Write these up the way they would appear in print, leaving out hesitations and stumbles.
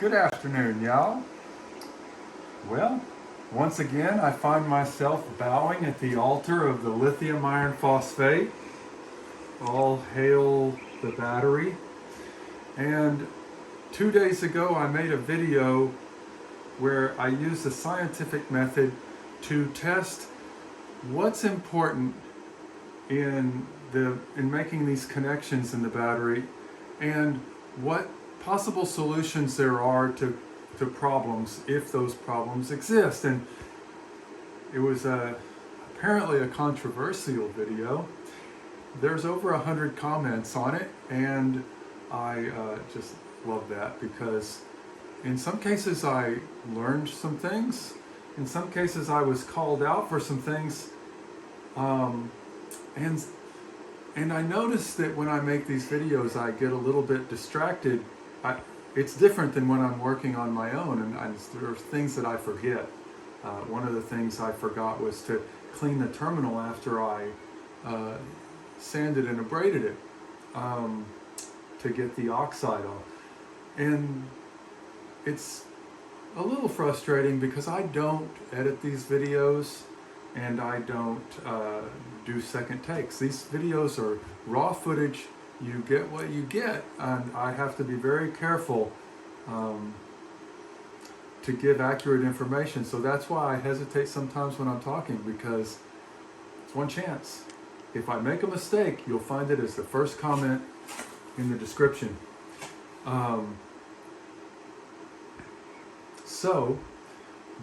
Good afternoon, y'all. Well, once again, I find myself bowing at the altar of the lithium iron phosphate. All hail the battery. And 2 days ago, I made a video where I used the scientific method to test what's important in making these connections in the battery and what possible solutions there are to problems if those problems exist. And it was apparently a controversial video. There's over 100 comments on it, and I just love that because in some cases I learned some things, in some cases I was called out for some things, and I noticed that when I make these videos I get a little bit distracted. It's different than when I'm working on my own, and there are things that I forget. One of the things I forgot was to clean the terminal after I sanded and abraded it to get the oxide off. And it's a little frustrating because I don't edit these videos and I don't do second takes. These videos are raw footage. You get what you get, and I have to be very careful to give accurate information. So that's why I hesitate sometimes when I'm talking, because it's one chance. If I make a mistake, you'll find it as the first comment in the description. So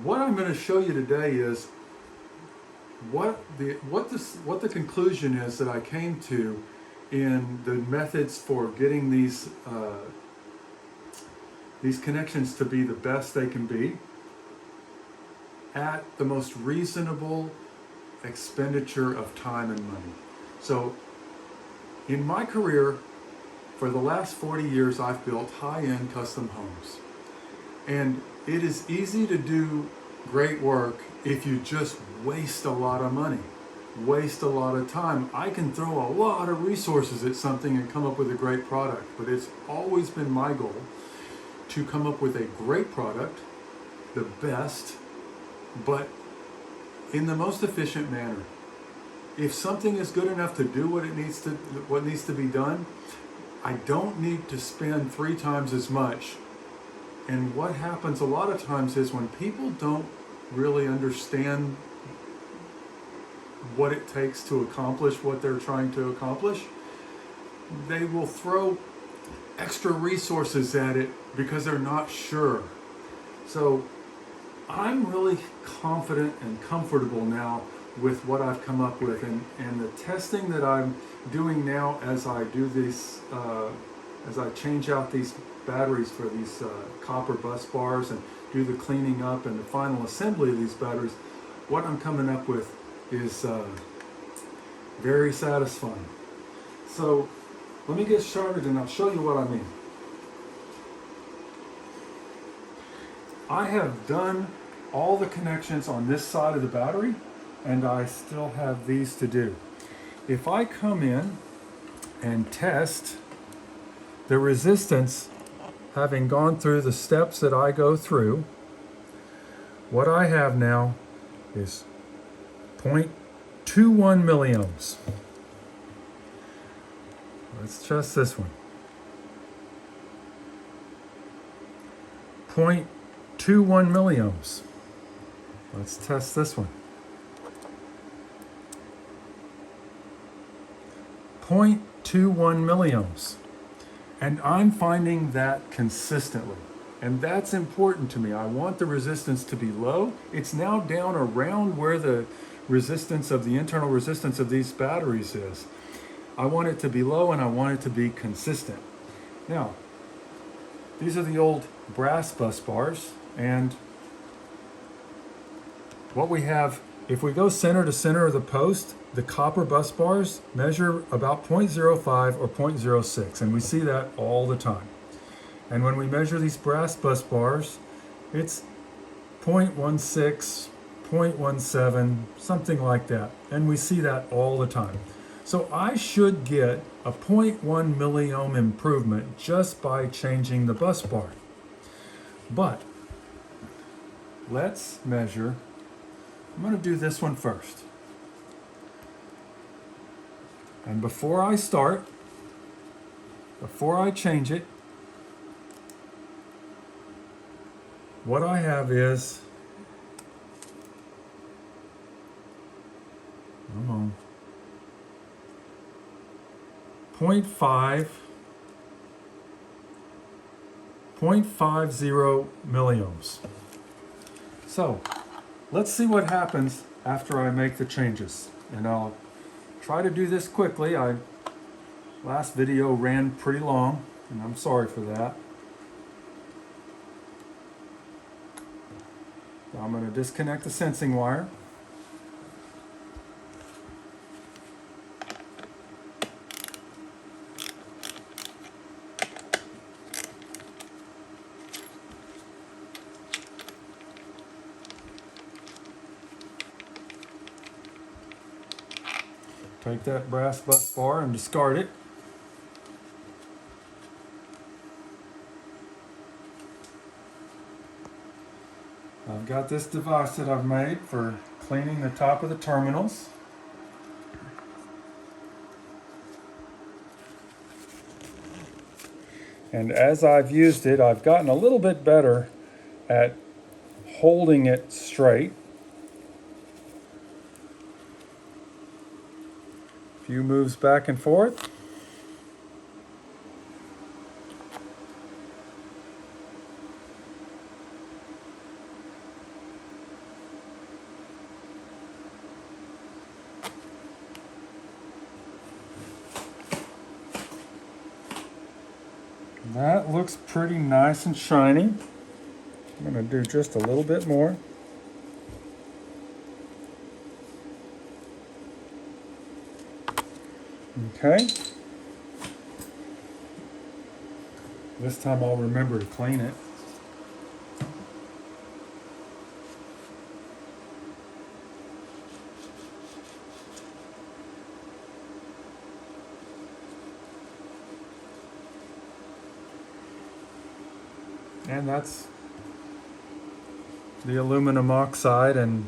what I'm going to show you today is what the conclusion is that I came to in the methods for getting these connections to be the best they can be at the most reasonable expenditure of time and money. So in my career, for the last 40 years, I've built high-end custom homes. And it is easy to do great work if you just waste a lot of money, waste a lot of time. I can throw a lot of resources at something and come up with a great product, but it's always been my goal to come up with a great product, the best, but in the most efficient manner. If something is good enough to do what needs to be done, I don't need to spend 3 times as much. And what happens a lot of times is when people don't really understand what it takes to accomplish what they're trying to accomplish, they will throw extra resources at it because they're not sure. So I'm really confident and comfortable now with what I've come up with, and the testing that I'm doing now as I do these, as I change out these batteries for these copper bus bars and do the cleaning up and the final assembly of these batteries, what I'm coming up with is very satisfying. So let me get started and I'll show you what I mean. I have done all the connections on this side of the battery, and I still have these to do. If I come in and test the resistance, having gone through the steps that I go through, what I have now is 0.21 milliohms. Let's test this one. 0.21 milliohms. Let's test this one. 0.21 milliohms. And I'm finding that consistently. And that's important to me. I want the resistance to be low. It's now down around where the resistance of the internal resistance of these batteries is. I want it to be low and I want it to be consistent. Now, these are the old brass bus bars, and what we have, if we go center to center of the post, the copper bus bars measure about 0.05 or 0.06, and we see that all the time. And when we measure these brass bus bars, it's 0.16, 0.17, something like that. And we see that all the time. So I should get a 0.1 milliohm improvement just by changing the bus bar. But let's measure. I'm going to do this one first. And before I start, before I change it, what I have is, come on, 0.50 milliohms. So let's see what happens after I make the changes. And I'll try to do this quickly. Last video ran pretty long, and I'm sorry for that. I'm going to disconnect the sensing wire. Take that brass bus bar and discard it. I've got this device that I've made for cleaning the top of the terminals. And as I've used it, I've gotten a little bit better at holding it straight. A few moves back and forth. That looks pretty nice and shiny. I'm going to do just a little bit more. Okay. This time I'll remember to clean it. And that's the aluminum oxide and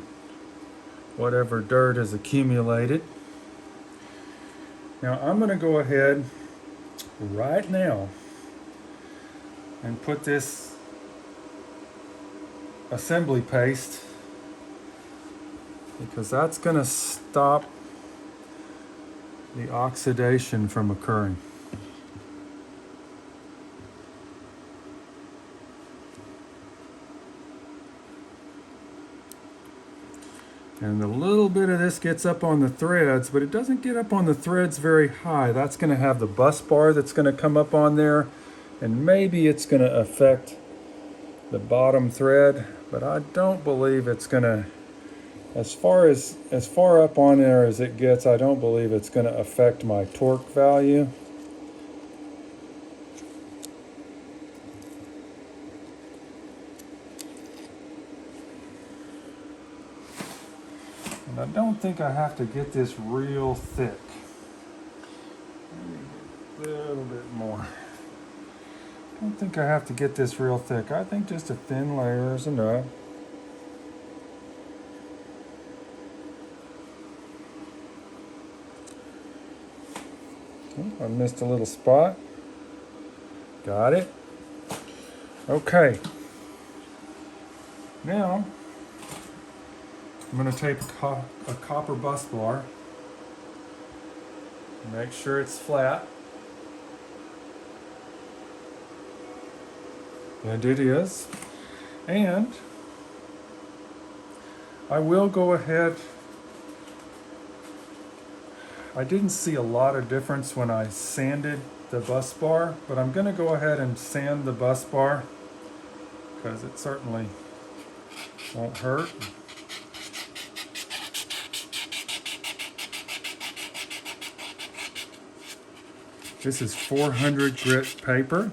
whatever dirt is accumulated. Now I'm going to go ahead right now and put this assembly paste, because that's going to stop the oxidation from occurring. And a little bit of this gets up on the threads, but it doesn't get up on the threads very high. That's going to have the bus bar that's going to come up on there, and maybe it's going to affect the bottom thread, but I don't believe it's going to, as far up on there as it gets, I don't believe it's going to affect my torque value. And I don't think I have to get this real thick. A little bit more. I don't think I have to get this real thick. I think just a thin layer is enough. I missed a little spot. Got it. Okay. Now, I'm going to take a copper bus bar, make sure it's flat, and it is, and I will go ahead. I didn't see a lot of difference when I sanded the bus bar, but I'm going to go ahead and sand the bus bar because it certainly won't hurt. This is 400 grit paper.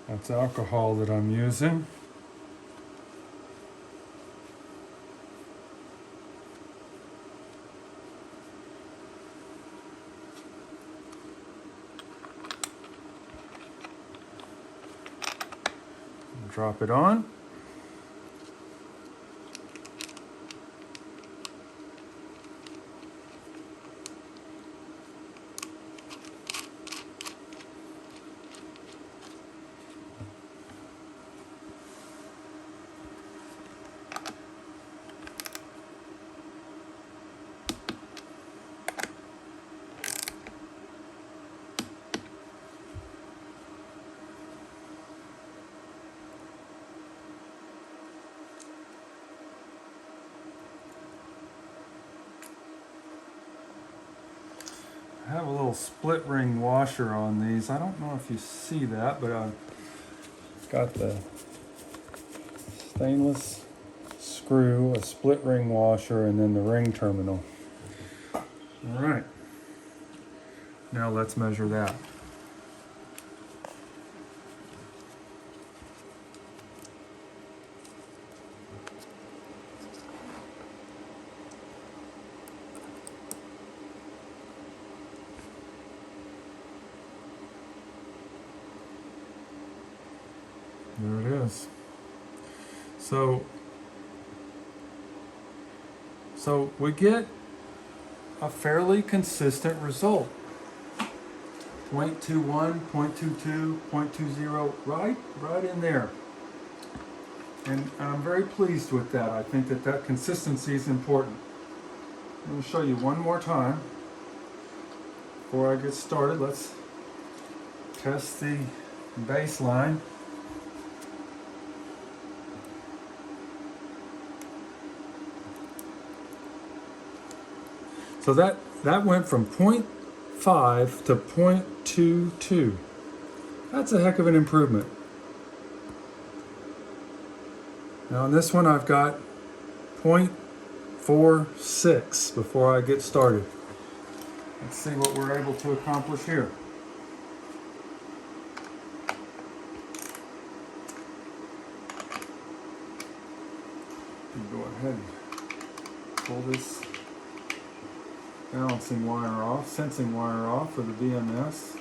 That's alcohol that I'm using. Drop it on. I have a little split ring washer on these. I don't know if you see that, but I've got the stainless screw, a split ring washer, and then the ring terminal. All right, now let's measure that. There it is. So we get a fairly consistent result. 0.21, 0.22, 0.20, right in there. And I'm very pleased with that. I think that consistency is important. I'm going to show you one more time. Before I get started, let's test the baseline. So that went from 0.5 to 0.22. That's a heck of an improvement. Now on this one I've got 0.46 before I get started. Let's see what we're able to accomplish here. Go ahead and pull this balancing wire off, sensing wire off for the BMS.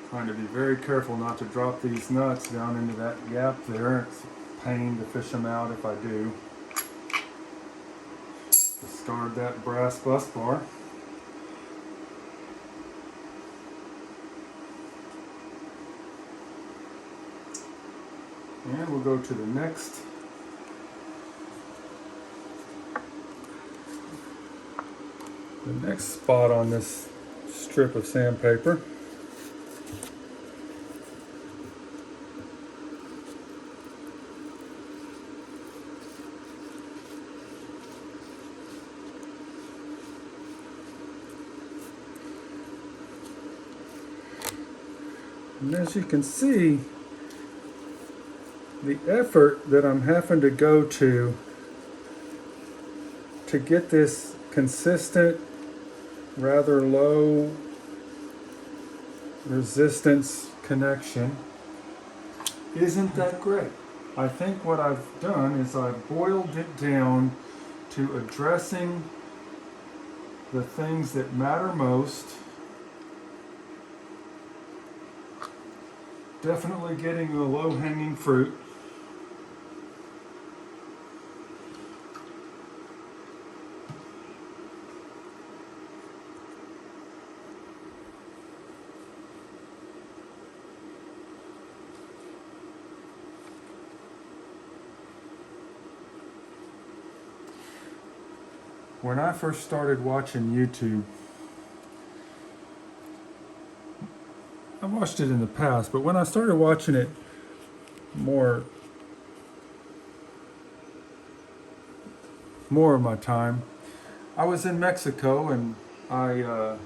Trying to be very careful not to drop these nuts down into that gap there. It's a pain to fish them out if I do. Discard that brass bus bar. And we'll go to the next spot on this strip of sandpaper. And as you can see, the effort that I'm having to go to get this consistent, rather low resistance connection isn't that great. I think what I've done is I've boiled it down to addressing the things that matter most. Definitely getting the low-hanging fruit. When I first started watching YouTube, I watched it in the past, but when I started watching it more of my time, I was in Mexico, and I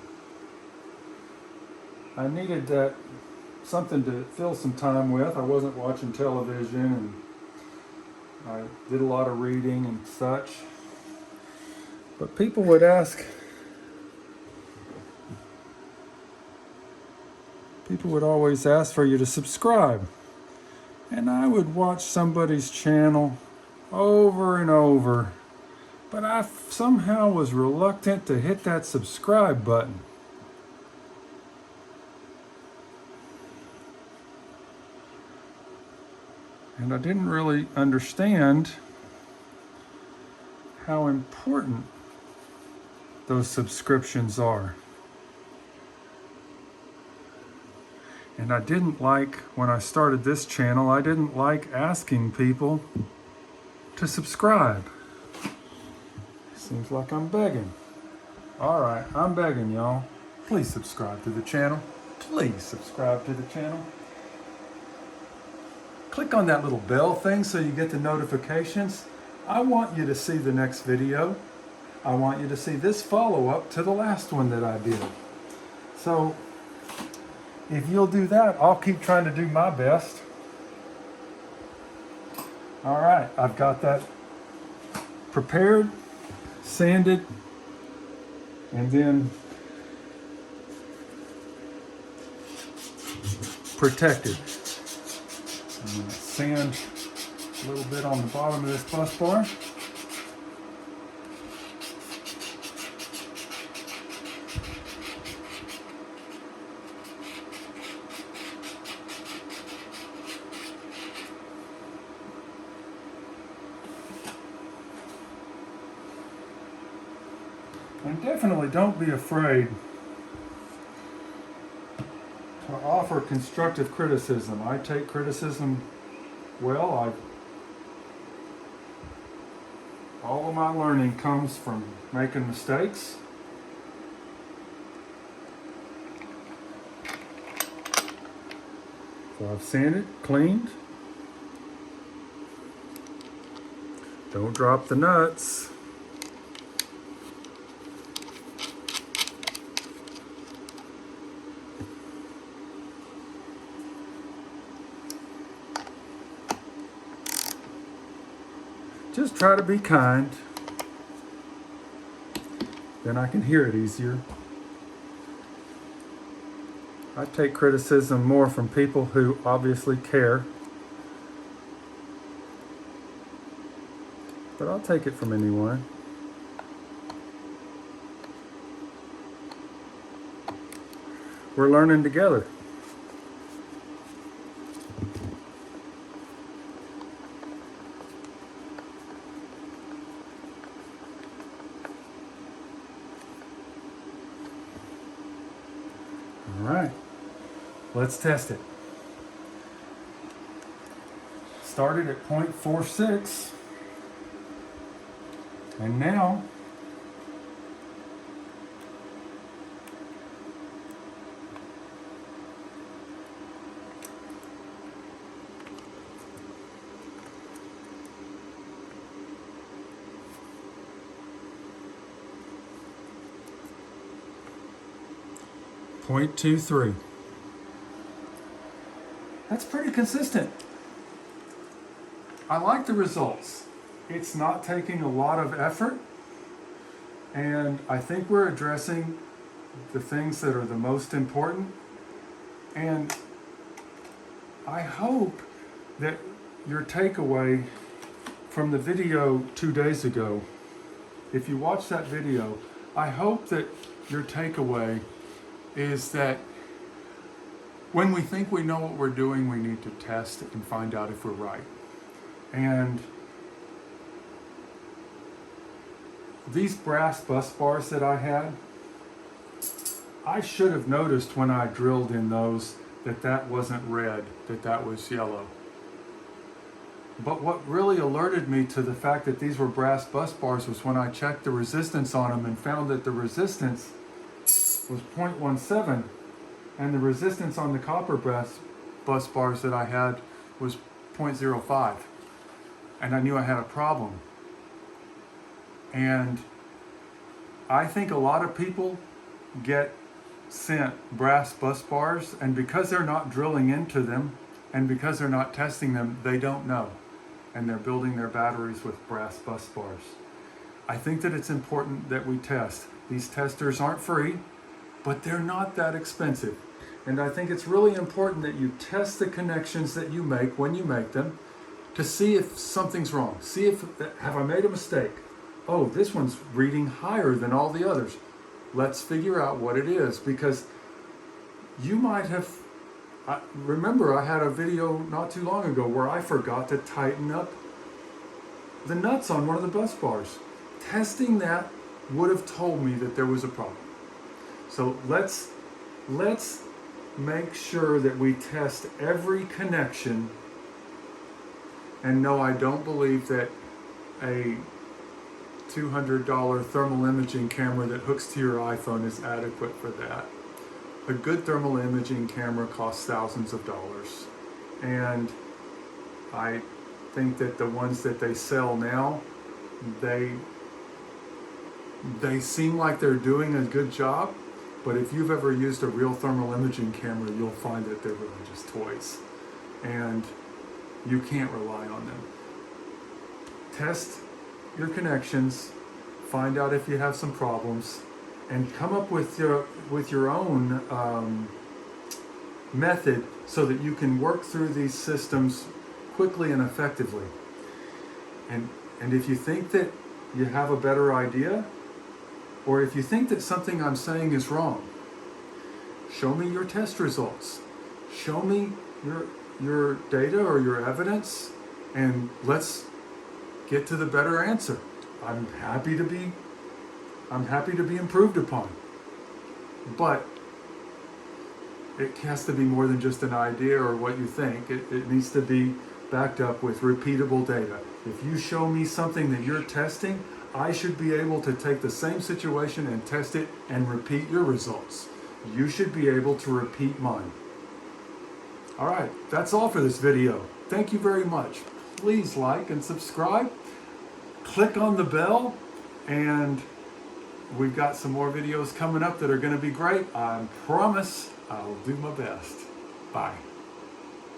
needed something to fill some time with. I wasn't watching television, and I did a lot of reading and such. But people would always ask for you to subscribe. And I would watch somebody's channel over and over, but I somehow was reluctant to hit that subscribe button. And I didn't really understand how important those subscriptions are. And I didn't like, when I started this channel, I didn't like asking people to subscribe. Seems like I'm begging. All right, I'm begging y'all. Please subscribe to the channel. Please subscribe to the channel. Click on that little bell thing so you get the notifications. I want you to see the next video. I want you to see this follow-up to the last one that I did. So if you'll do that, I'll keep trying to do my best. All right, I've got that prepared, sanded, and then protected. I'm going to sand a little bit on the bottom of this bus bar. And definitely don't be afraid to offer constructive criticism. I take criticism well. All of my learning comes from making mistakes. So I've sanded, cleaned. Don't drop the nuts. Just try to be kind. Then I can hear it easier. I take criticism more from people who obviously care. But I'll take it from anyone. We're learning together. All right, let's test it. Started at 0.46, and now .23. That's pretty consistent. I like the results. It's not taking a lot of effort, and I think we're addressing the things that are the most important. And I hope that your takeaway from the video 2 days ago, if you watch that video, I hope that your takeaway is that when we think we know what we're doing, we need to test and find out if we're right. And these brass bus bars that I had, I should have noticed when I drilled in those that wasn't red, that was yellow. But what really alerted me to the fact that these were brass bus bars was when I checked the resistance on them and found that the resistance was 0.17, and the resistance on the copper bus bars that I had was 0.05, and I knew I had a problem. And I think a lot of people get sent brass bus bars, and because they're not drilling into them and because they're not testing them, they don't know, and they're building their batteries with brass bus bars. I think that it's important that we test. These testers aren't free, but they're not that expensive. And I think it's really important that you test the connections that you make when you make them, to see if something's wrong. See if, have I made a mistake? Oh, this one's reading higher than all the others. Let's figure out what it is, because you might have, remember I had a video not too long ago where I forgot to tighten up the nuts on one of the bus bars. Testing that would have told me that there was a problem. So let's make sure that we test every connection. And no, I don't believe that a $200 thermal imaging camera that hooks to your iPhone is adequate for that. A good thermal imaging camera costs thousands of dollars. And I think that the ones that they sell now, they seem like they're doing a good job, but if you've ever used a real thermal imaging camera, you'll find that they're really just toys. And you can't rely on them. Test your connections, find out if you have some problems, and come up with your own method so that you can work through these systems quickly and effectively. And if you think that you have a better idea, or if you think that something I'm saying is wrong, show me your test results. Show me your data or your evidence, and let's get to the better answer. I'm happy to be improved upon. But it has to be more than just an idea or what you think. It needs to be backed up with repeatable data. If you show me something that you're testing, I should be able to take the same situation and test it and repeat your results. You should be able to repeat mine. All right, that's all for this video. Thank you very much. Please like and subscribe. Click on the bell, and we've got some more videos coming up that are going to be great. I promise I'll do my best. Bye.